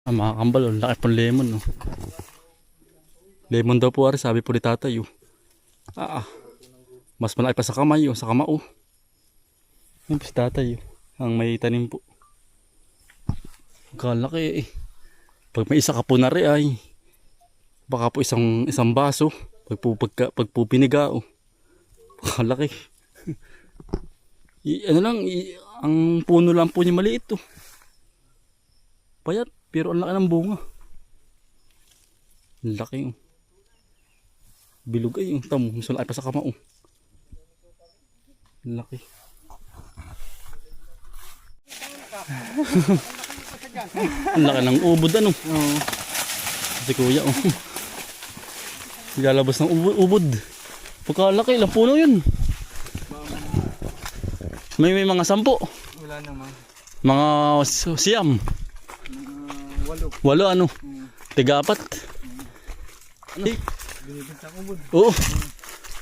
Mga kambal, oh, laki pong lemon. Oh. Lemon daw po ari, sabi po ni tatay. Oh. Mas malaki pa sa kamay, sa kamao. Yan po si tatay. Oh. Ang may tanim po. Kalaki eh. Pag may isa ka po na rin ay baka po isang baso. Pag po piniga. Oh. Kalaki. Ang puno lang po niya maliit. Oh. Payat. Pero ang laki ng bunga. Ang laki yung bilog ay yung tamo. Mas malaki pa sa kamao. Ang laki. Ang laki ng ubod ano. Si kuya oh. Lalabas ng ubod. Pagkalaki, ilang puno yun. May mga 10. Wala naman. Mga siyam. 8 ano? Tiga-4. Ano? Binibintang ubod. Oo.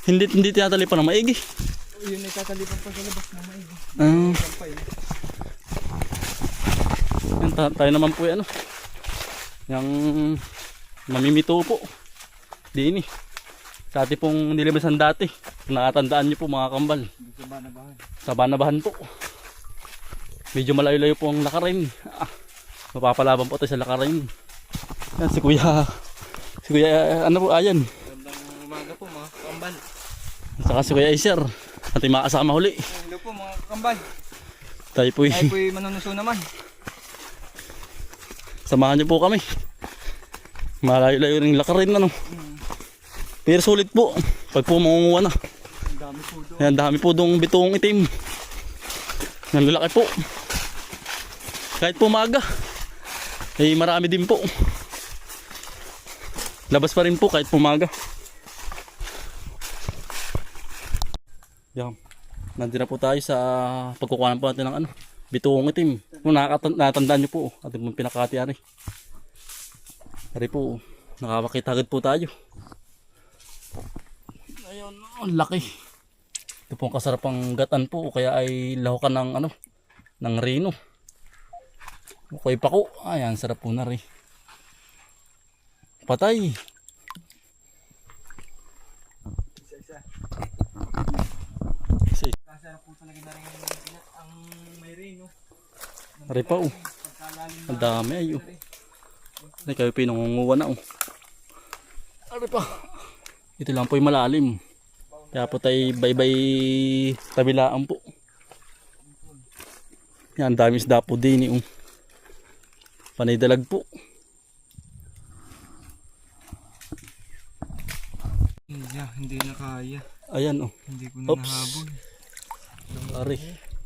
Hindi tinatalipan ng maigi. Yun ay tatalipan pa sa labas na maigi. Yan, tayo naman po ano. Yung mamimito po. Di ini. Sa ating pong nilibasan dati. Nakatandaan nyo po mga kambal. Sa Banabahan. Sa Banabahan po. Medyo malayo-layo po ang lakarin. Mapapalaban po tayo sa lakarin. Yan si kuya. Si kuya ano po ayan. Magandang umaga po mga kambal. At saka si kuya Aiser. Ating makasama huli. Hello po mga kambal. Tayo po'y Manunuso naman. samahan nyo po kami. Malayo-layo rin lakarin ano. Pero sulit po. Pag po mangunguha na. Ang dami po doon. Yan, dami po doong bitong itim. Ang lalaki po. Kahit pumaga. Eh marami din po. Labas pa rin po kahit pumaga. Yan. Nandito na po tayo sa pagkukuha po natin ng ano, bituong itim. Kung nakatandaan nyo po, ating pong pinakati ari. Ari po, nakakakita agad po tayo. Ayun, ang laki. Ito pong kasarapang gatan po, kaya ay lahukan ng ano, ng rino. Okay pa ko. Ayan, sarap po na rin. Patay. Kasarap po talaga na rin ang may rino. Ari pa oh. Ang dami ay oh. Ay kayo pinangunguha na oh. Ari pa. Ito lang po yung malalim. Kaya po tayo baybay tabilaan po. Yan, dami isda po din oh. Panay dalag po. Hindi na kaya. Ayan oh. Hindi ko na Oops. nahabol. Ari,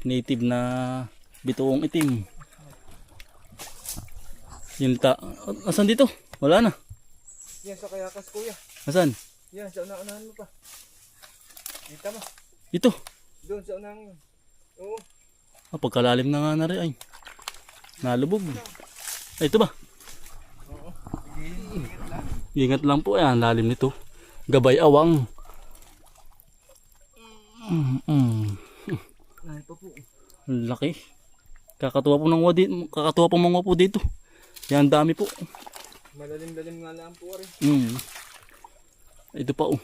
native na bituong itim. Yung asan dito? Wala na. Yan sa kayakas kuya. Asan? Yan sa unahan mo pa. Dito mo. Ito. Doon sa unahan yun. Oo. Pagkalalim na nga na rin ay. Nalubog. Ay, ito ba? Oo. Ingat lang. Ingat lang po. Ayan, lalim nito. Gabay awang. Ay pa po. Laki. Kakatuwa po kakatuwa po mga po dito. Yan, dami po. Malalim-lalim nga lang po rin. Ito pa oh.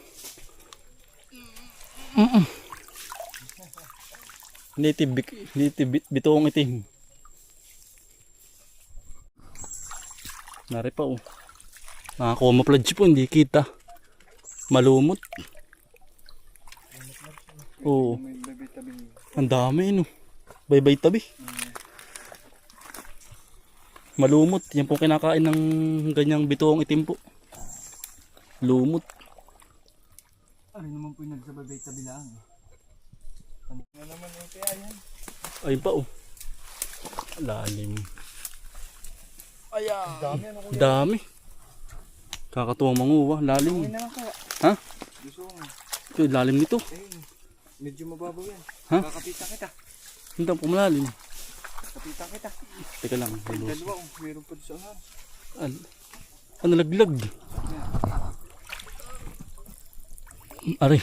Native bituong itim. Nari pa oh. Nakakumapladge po, hindi kita. Malumot. Oo. May baby-tabi. Ang dami no. Baybay tabi. Malumot. Yan po kinakain ng ganyang bituong itim po. Lumot. Ano naman po yung nagsababay-tabi lang. Ano naman yung kaya yan? Ayun pa oh. Lalim. Ayan. Dami ano kuya? Dami. Kakatuwang manguha. Lalim. Uy naman kaya. Ha? Gusto mo. Ito, lalim nito. Medyo mababaw yan. Ha? Kakapitan kita. Hindi po malalim. Kapitan kita. Teka lang. Dalawa oh. Meron pa sa unahan. Ano laglag? Ari.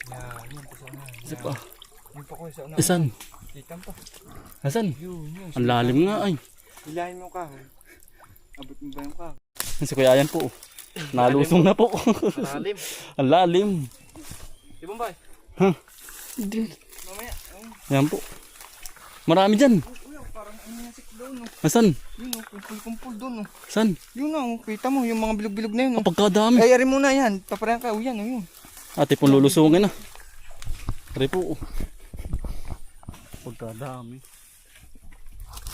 Yan pa sa unahan. Isa pa. Yan pa ko sa unahan. Isan? Kitan pa. Asan? Yun. Ang lalim nga ay. Hilahin mo ka. Abot mo ba yung ka? Si Kuya Ayan po. Nalusong na po. Lalim. Ang lalim. Di ba ba? Huh? Mamaya. Yan po. Marami dyan. Kuya, parang ano yung sik doon. Asan? Yun o, kumpul-kumpul doon o. Saan? Yun o, kita mo yung mga bilog-bilog na yun o. Pagkadami. Ay, ari muna yan. Paparang ka. O yan o yun. Ate pong lulusungin na. Ari po. Pagkadami.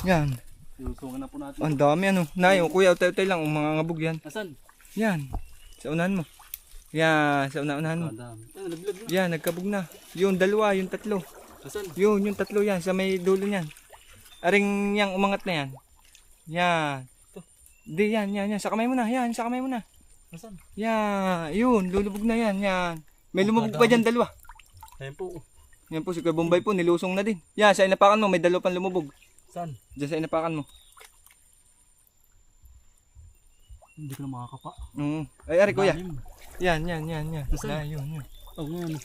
Yan. Lulusungin na po natin. Ang dami ano. Nayo, kuya, utay-utay lang. Ang mga ngabog yan. Asan? Yan. Sa unahan mo. Yan, sa unahan mo. Pagkadami. Ay, naglag na. Yan, nagkabog na. Yung dalawa, yung tatlo. Asan? Yung tatlo yan, sa may dulo niyan. Aring yang umangat na yan. Yan. Di, yan. Sa kamay mo na. Yan, sa kamay mo na. Asan? Yan, yun, lulubog na yan. Yan. May lumubog pa dyan, dalawa. Ayan po. Yan po, si Kuya Bombay po, nilusong na din. Yan, sa inapakan mo, may dalawa pang lumubog. Saan? Diyan sa inapakan mo. Hindi ko na makakapa. Ay, ari kuya. Lalim. Yan. Nasaan? Na, yun. Oo nga.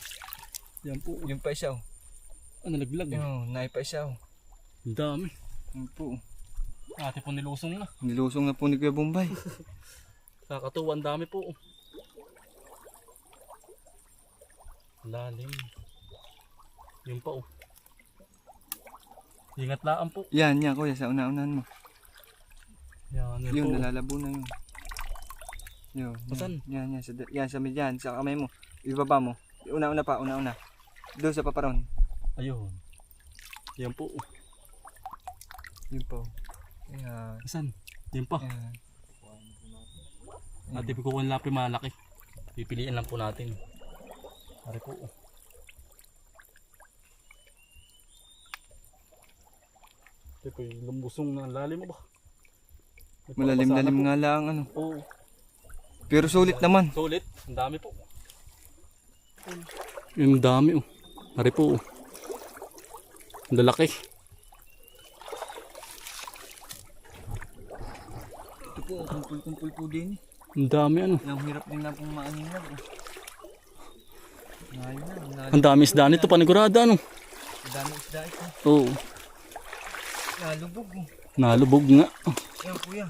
Yan po. Yung pa isa, oh. Nalaglag. Yun, nai pa isa, oh. Ang dami. Yun po. Ate po nilusong na. Nilusong na po ni Kuya Bombay. Kakatuwa, ang dami po. Lalim. Yun pa oh. Ingat laan po. Yan, kuya, sa una-unahan mo. Yan, yun Yun, po. nalalabo na yun. Yun. Saan? Yan, sa may dyan, sa kamay mo. Ibaba mo. Una-una pa. Doon sa paparon. Ayun. Yan po. Yun po. Yan. Asan? Yan pa. Yan. Ate po kung lapi malaki. Pipiliin lang po natin. Ari po. Ito po yung lumbusong na lalim mo ba? Malalim-lalim nga lang, ano. Oo. Pero sulit naman. Sulit. Ang dami po. Yung dami oh. Ari po oh. Ang lalaki. Ito po, kumpul-kumpul po din. Ang dami ano. Yung hirap din na pong maanin na. Ngayon. Ang dami isda nito panigurada ano. Ang dami isda ito. Oo. Nalubog. Nalubog nga. Yan kuya.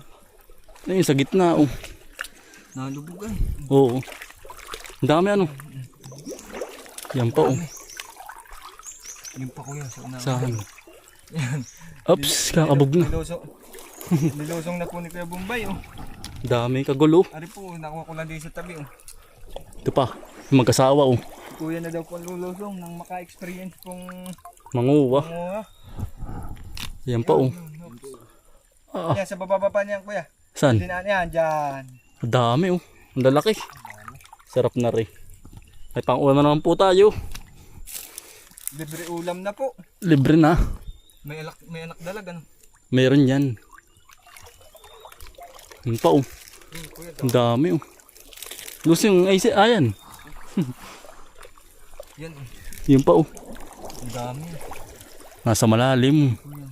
Ayun sa gitna oh. Nalubog ay. Oo. Ang dami ano. Yan pa oh. Yung pa kuya sa una. Saan? Yan. Oops, kakabog na. Nilusong na po ni Kuya Bombay oh. Dami kagulo. Ari po, nakuha ko lang din sa tabi oh. Ito pa. Mag-asawa oh. Kuya na daw po lulusong nang maka-experience pong Manguwa. mga. Yan pa oh. Ah, Yan, sa bababa pa niyan kuya. saan? Dinaan yan, dyan. Ang dami oh. Ang lalaki. Sarap na rin. Ay pang-ulam na naman po tayo. Libre ulam na po. Libre na. May anak dalag ano. Meron yan. Yan pa oh. Kuya, Ang dami oh. Lusing ay ayan. yan oh. Yan pa oh. Ang dami. Nasa malalim. Kuya.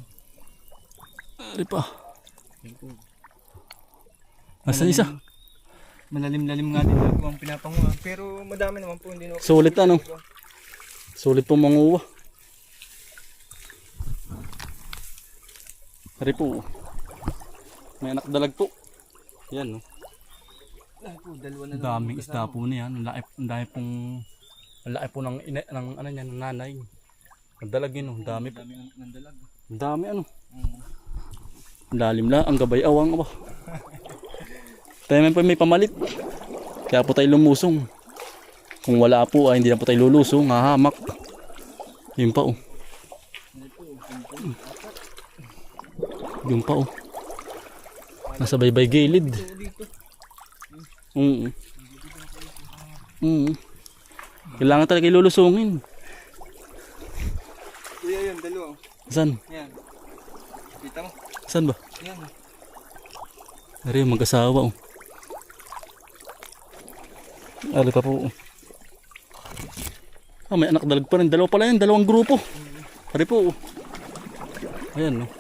Ari pa. Nasaan isa? Malalim-lalim nga din ako ang pinapanguha. Pero madami naman po hindi naman. Sulit ano? Sulit po manguha. Ari po. May anak dalag po. Yan oh. Ay po, dalawa na Ang daming isda po niyan. Ang dami pong ang laki po ng ano niyan, ng nanay. Ang dalag yun oh. Ang dami po. Dami ng dalag. Ang dami ano. Ang lalim la, ang gabay awang ba. Tayo may pamalit. Kaya po tayo lumusong. Kung wala po ay hindi na po tayo lulusong, hahamak. Yun pa oh. Yun pa oh. Nasa baybay gilid. Kailangan talaga ilulusungin. Kuya yun, dalawa. Saan? Yan. Kita mo? Saan ba? Yan. Ari, mag-asawa oh. Ari pa po oh. Ah, may anak dalag pa rin. Dalawa pala yan, dalawang grupo. Ari po oh. Ayan oh.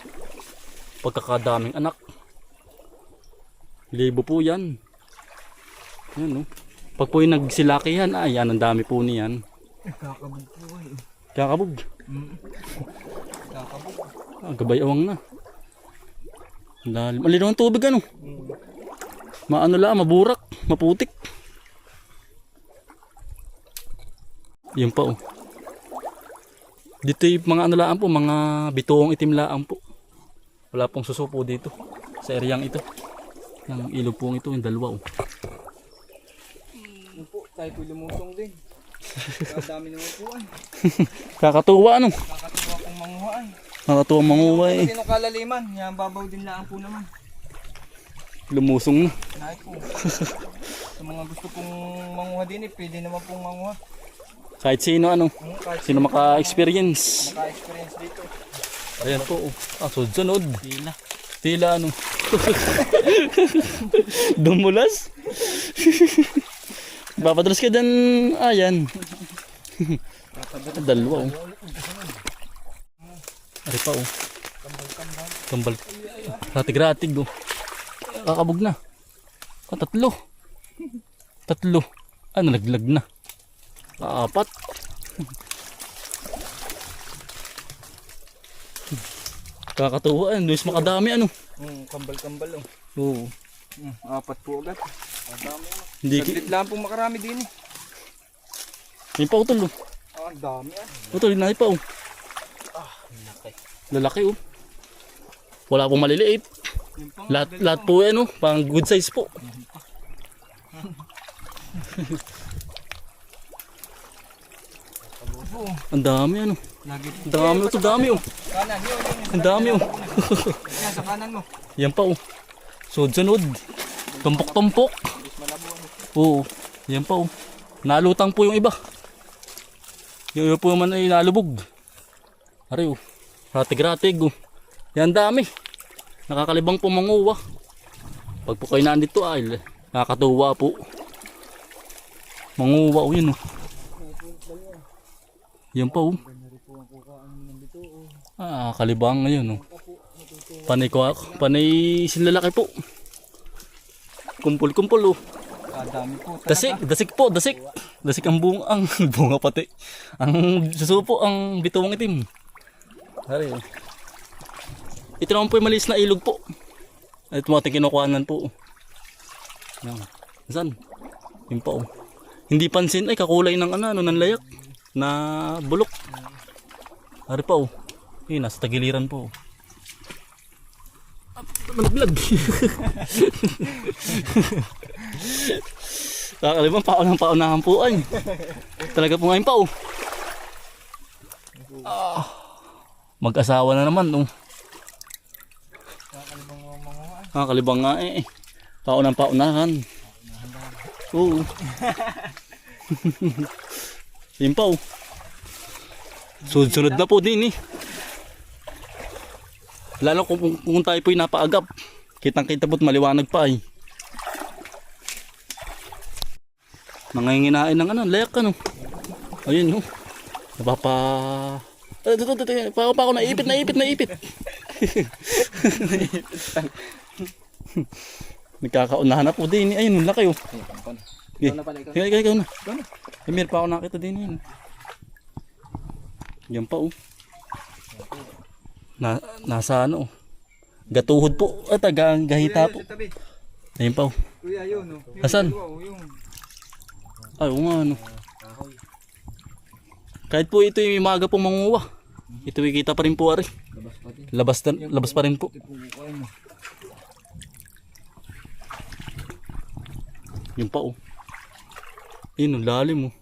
Pagkakadaming anak. Libo po yan. Ayan oh. Pag po yung nagsilakihan, yan ang dami po niyan. Kakabog po eh. Kakabog. Kakabog. Ah, gabay awang na. Lalim. Malinaw ang tubig ano. Maano lang, maburak, maputik. Yun pa oh. Dito yung mga ano lang po, mga bituong itim lang po. Wala pong susupo dito. Sa areang ito. Yung ilog pong ito, yung dalawa oh. Yun po, tayo po lumusong din. Ang dami naman po ay. Kakatuwa ano. Kakatuwa pong manguha ay. Kakatuwa manguha eh. Kasi nung kalaliman, yan babaw din lang po naman. Lumusong na. Naik po. Sa mga gusto pong manguha din eh, pwede naman pong manguha. Kahit sino ano. Kahit Sino maka-experience. maka-experience dito. Ayan po oh. Sunod. Tila. Tila ano. Dumulas. Papadalas ka dyan. Ayan. Dalawa oh. Ari pa oh. Kambal. Ratig-ratig oh. Kakabog na. Tatlo. Tatlo. Nalaglag na. Apat. Kakatuwa Luis makadami ano. Kambal-kambal oh. Oo. Apat po agad. Ang dami oh. Hindi Saglit lang po makarami din eh. May pa utol oh. Ang dami ah. Utol na pa oh. Laki. Lalaki oh. Wala pong maliliit. Yun po, Lahat po ano, pang good size po. Ang dami ano. Lagi. Ang dami oh, dami oh. Kanan, yun. Ang dami oh. Yan, sa kanan mo. Yan pa oh. Sunod-sunod. Tumpok-tumpok. Oo. Yan pa oh. Nalutang po yung iba. Yung iba po man ay nalubog. Ari oh. Ratig-ratig oh. Yan dami. Nakakalibang po manguwa. Pag po kayo nandito ay nakakatuwa po. Manguwa oh yun oh. Yan pa oh. Kalibang ngayon oh. Panay sinlalaki po. Kumpul-kumpul oh. Dami po. Dasik po, dasik. Dasik ang bunga, bunga pati. Ang susupo, ang bituong itim. Hari oh. Ito naman po yung maliis na ilog po. Ito mga kinukuhanan po. Yan. Saan? Yun pa oh. Hindi pansin ay kakulay ng ng layak na bulok. Hari pa oh. Yun, nasa tagiliran po. Malaglag. Kakalibang paunahan po ay. Talaga po ngayon pa oh. Mag-asawa na naman oh. Kalibang nga eh. Paunahan. Oo. Yun pa oh. Sunod na po din eh. Lalo kung tayo po'y napaagap. Kitang-kita po't maliwanag pa eh. Nanginginain ng layak ano. Ayun oh. Napapa... Pa ako naipit. Nagkakaunahan na po din. Ayun, laki oh. Ikaw na. Meron pa ako nakita din yun. Yan pa oh. Nasa ano oh. Gatuhod po. Gahita po. Ayun pa oh. Kuya, yun oh. Asan? Ay, oo nga ano. Kahit po ito yung maga pong manguwa. Ito kita pa rin po ari. Labas pa rin po. Yung pa oh. Yun, lalim oh.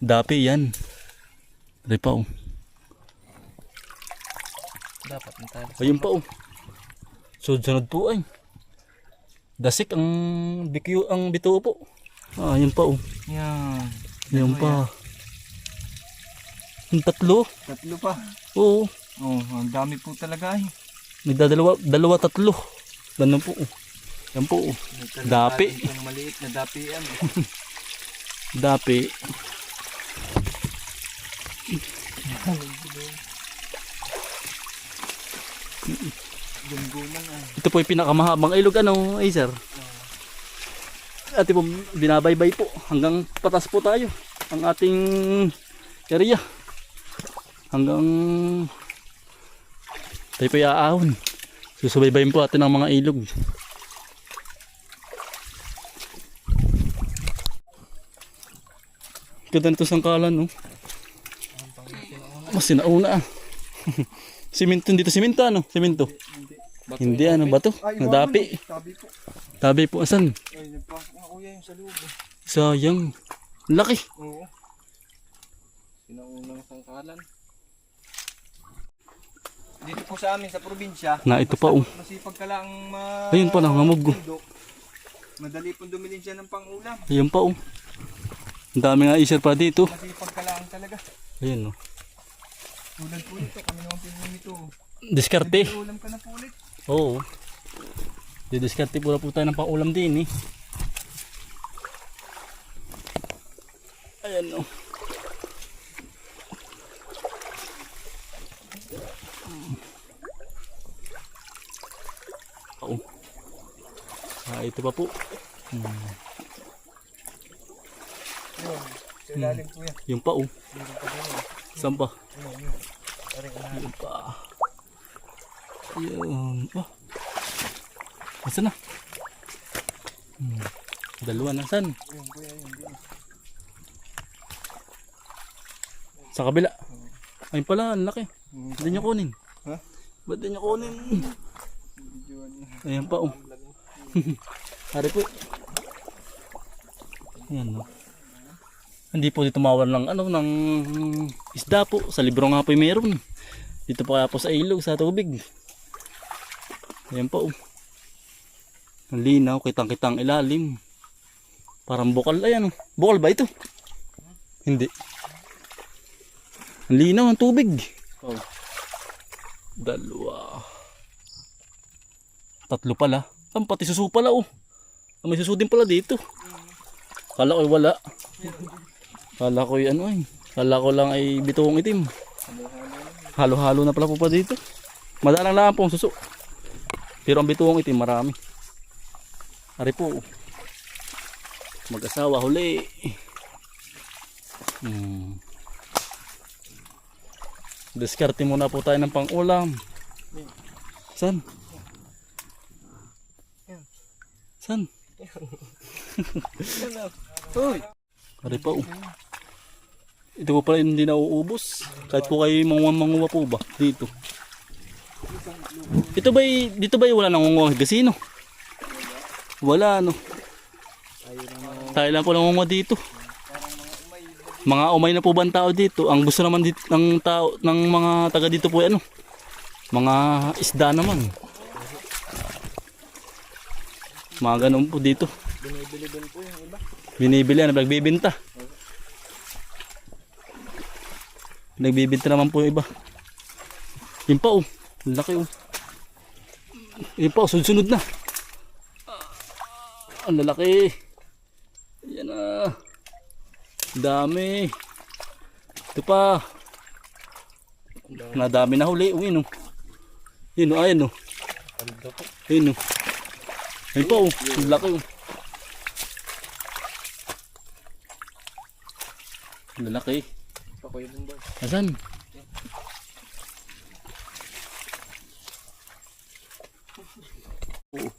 Dapi yan. Dari pa oh. Ayun pa oh. Sunod po ay. Dasik ang bituo po. Yun pa oh. Yan. Yan pa. Yung tatlo. Tatlo pa. Oo. Oh, ang dami po talaga ay. Dalawa, tatlo. Ganun po oh. Yan po oh. Dapi. Ang maliit na dapian. Dapi. Ito po yung pinakamahabang ilog ay sir. At po binabaybay po hanggang patas po tayo ang ating area. Hanggang tayo po iaahon. Susubaybayin po natin ang mga ilog. Ganda nito sangkalan, no? Mas sinauna ah. Simento dito, simento ano? Simento. Hindi ano, bato. Nadapi. Sabi po. Tabi po, asan? Ay, nagpasok na kuya yung sa loob. Sayang. Laki. Oo. Sinaunang sangkalan. Dito po sa amin sa probinsya. Na ito pa oh. Masipag ka lang Ayun pa, nangamog. Madali pong dumilin siya ng pang-ulam. Ayun pa oh. Ang dami nga isir pa dito. Masipag ka lang talaga. Ayun oh. Tulad po nito, kami naman pinili nito. Diskarte. Ulam ka na po ulit. Oo. Didiskarte pula po tayo ng pang-ulam din eh. Ayan oh. Oh. Ito pa po. Yun, sa ilalim po yan. Yung pa oh. Meron pa din yun. Saan pa? Yun. Aray, Yung pa. Yun. Oh. Nasaan na? Dalawa na. Saan? Yun, kuya, yun. Din. Sa kabila. Ayun pala, ang laki. Hmm. Hindi nyo kunin. Ha? Ba't di nyo kunin? Yun. Ayan pa oh. Hari po. Ayan oh. Hindi po dito mawalan ng ano, ng isda po. Sa libro nga po meron. Dito pa kaya po sa ilog, sa tubig. Ayan po oh. Ang linaw, kitang-kitang ilalim. Parang bukal. Ayan oh. Bukal ba ito? Hindi. Ang linaw ng tubig. Oh. Dalawa. Tatlo pala. Ang pati susu pala oh. May susu din pala dito. Kala ko wala. Kala ko ano eh. Kala ko lang ay bituong itim. Halo-halo na pala po pa dito. Madalang lang po ang susu. Pero ang bituong itim marami. Ari po. Mag-asawa huli. Diskarte muna po tayo ng pang-ulam. Saan? Saan? Uy! Ari pa oh. Ito po pala hindi na uubos. Kahit po kayo manguha po ba dito. Ito ba dito ba wala nang manguha gasino? Wala no. Tayo lang po nanguha dito. Mga umay na po ba ang tao dito? Ang gusto naman dito ng tao ng mga taga dito po ano? Mga isda naman. Mga ganun po dito. Binibili din po yung iba. Binibili na, nagbibinta. Nagbibinta naman po yung iba. Yun pa oh. Laki oh. Yun pa oh, sunod-sunod na. Ang lalaki. Yan na. Dami. Ito pa. Nadami na huli. Uy no. Yun oh, ayan oh. Yun oh. Ayun pa oh, ang laki oh. Ang lalaki. Pakuya din daw. Asan? Oo.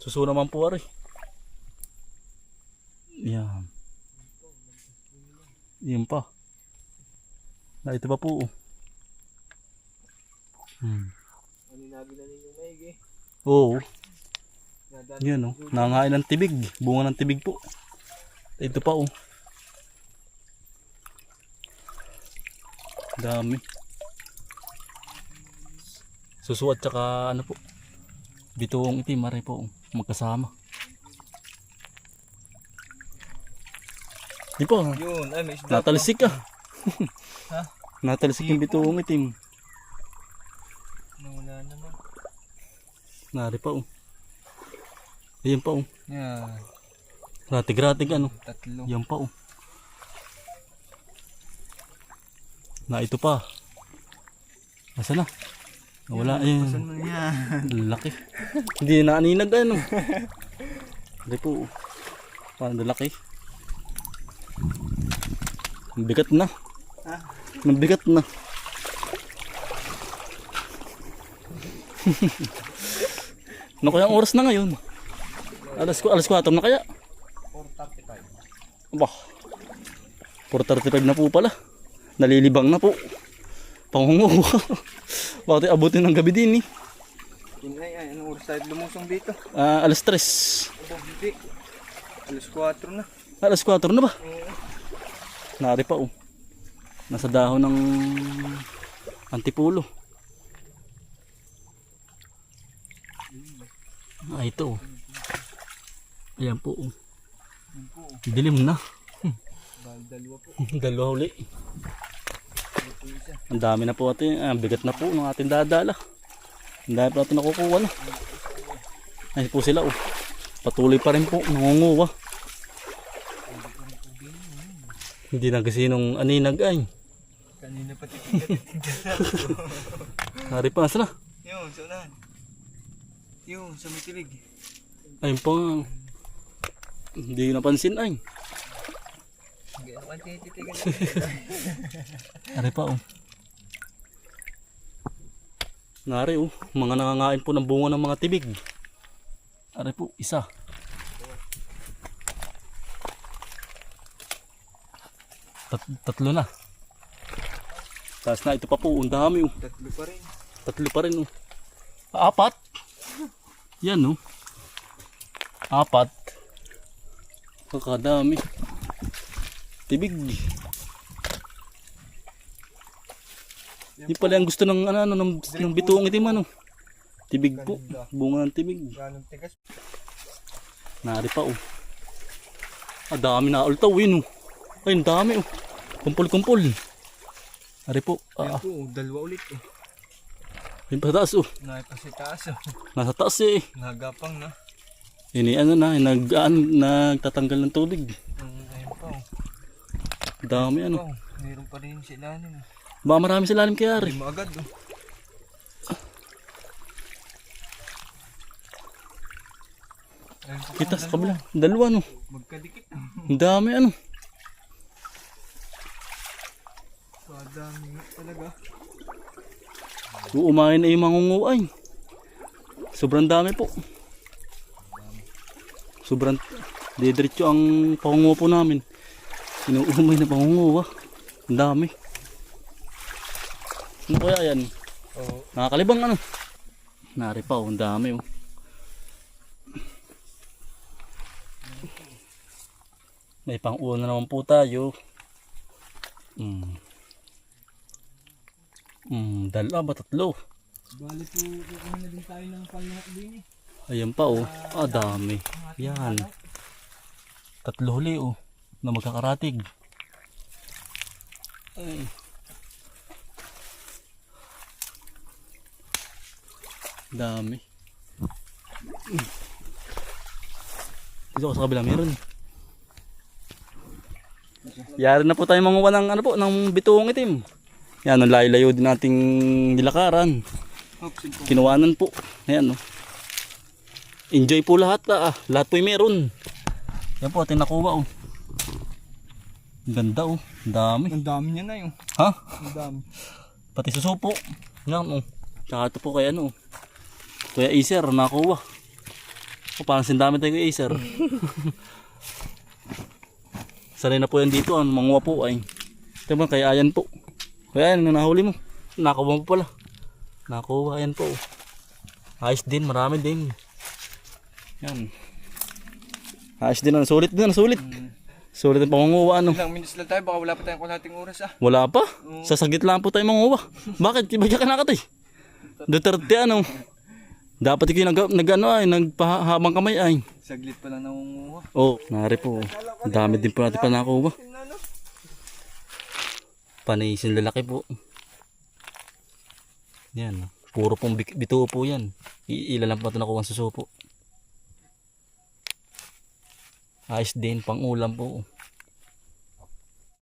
Suso naman po ari. Yan. Yan pa. Ito pa po oh. Maninabi na ninyo maigi. Oo. Yan oh, nangain ng tibig, bunga ng tibig po. Ito pa oh. Dami. Susu at saka ano po. Bituong itim mare po magkasama. Di po. Yun, ay may isda. Natalisik ka. Ha? Natalisik yung bituong itim. Nawala naman. Nari pa oh. Ayan pa oh. Yan. Ratig-ratig ano. Tatlo. Yan pa oh. Na ito pa. Asa na? Wala Saan ayun. mo yan? Laki. Hindi na aninag ano. Hindi po. Parang laki. Bigat na. Ha? Mabigat na. Ano kaya ang oras na ngayon? Alas 4 na kaya? 4:35. Bah, 4:35 na po pala. Nalilibang na po. Pangunguha. Bakit abutin ng gabi din eh? Ay, anong oras tayo lumusong dito? Alas 3. Hindi. Alas 4 na. Alas 4 na ba? Oo. Nari pa oh. Nasa dahon ng antipulo. Ito oh. Ayan po oh. Dilim na. Dalawa po. Dalawa uli. Ang dami na po atin. Bigat na po ng ating dadala. Ang dami po natin nakukuha na. Ay po sila oh. Patuloy pa rin po. Nangunguha. Hindi na kasi nung aninag ay. Kanina pa titig-titig. Nari pa sila. Yun, sa unahan. Yun, sa may tilig. Ayun pa. Hindi ko napansin ay. Hindi ako tititigan. Nari pa oh. Nari oh. Mga nangangain po ng bunga ng mga tibig. Nari po, isa. Tatlo na. Tapos na ito pa po, ang dami oh. Tatlo pa rin. Tatlo pa rin oh. 4. Yan oh. 4. Kakadami. Tibig. Di pala ang gusto ng ng bituong itim ano. Tibig po. Bunga ng tibig. Ganong tigas. Nari pa oh. Dami na ultaw yun oh. Ay, ang dami oh. Kumpul-kumpul. Nari po. Yan po, dalawa ulit eh. Yung pa taas oh. Nakipasi taas oh. Nasa taas eh. Nagapang na. Ini ano na, nagtatanggal ng tubig. Ayun pa oh. Dami ano. Oh, meron pa rin sila ano. Ba marami sa lalim kaya rin. Hindi mo agad oh. Ayun pa, Kita sa kabila. Dalawa no. magkadikit. Ang dami ano. Dami talaga. Uumain na yung mangunguay. Sobrang dami po. Sobrang didiretso ang pangunguha po namin. Inuumay na pangunguha. Ang dami. Ano kaya yan? Oo. Nakakalibang ano? Nari pa oh, ang dami oh. May pang-uwan na naman po tayo. Dalawa ba tatlo? Bali po, kukuha na din tayo ng palahok din eh. Ayan pa oh. Dami. Yan. Tatlo huli oh. Na magkakaratig. Ay. Dami. Dito ko sa kabila meron. Yari na po tayo manguha ng ano po, ng bituong itim. Yan, ang layo-layo din nating nilakaran. Kinuwanan po. Ayan oh. Enjoy po lahat lahat po meron. Yan po ating nakuha oh. Ganda oh. Dami. Ang dami niya na yun. Ha? Ang dami. Pati susupo. Yan oh. Tsaka ito po kay ano oh. Kuya Acer nakuha. Parang sindami tayo kay Acer. Sanay na po yan dito. Manguha po ay. Ito mo kay Ayan po. Kaya yan, nahuli mo. Nakuha mo pala. Nakuha, ayan po. Ayos din, marami din. Yan. Ayos din, sulit din, sulit. Sulit ang pangunguha, ano. Ilang minutes lang tayo, baka wala pa tayong kalating oras Wala pa? Sa sagit lang po tayo manguha. Bakit? Iba ka na katay. Duterte, ano. Dapat ikaw nagpahabang kamay ay. Saglit pa lang nangunguha. Oh, nari po. Dami din po natin pa nakuha. Panisin lalaki po. Yan. Puro pong bituo po yan. Ilan lang po ito nakuha sa supo. Ayos din, pang ulam po.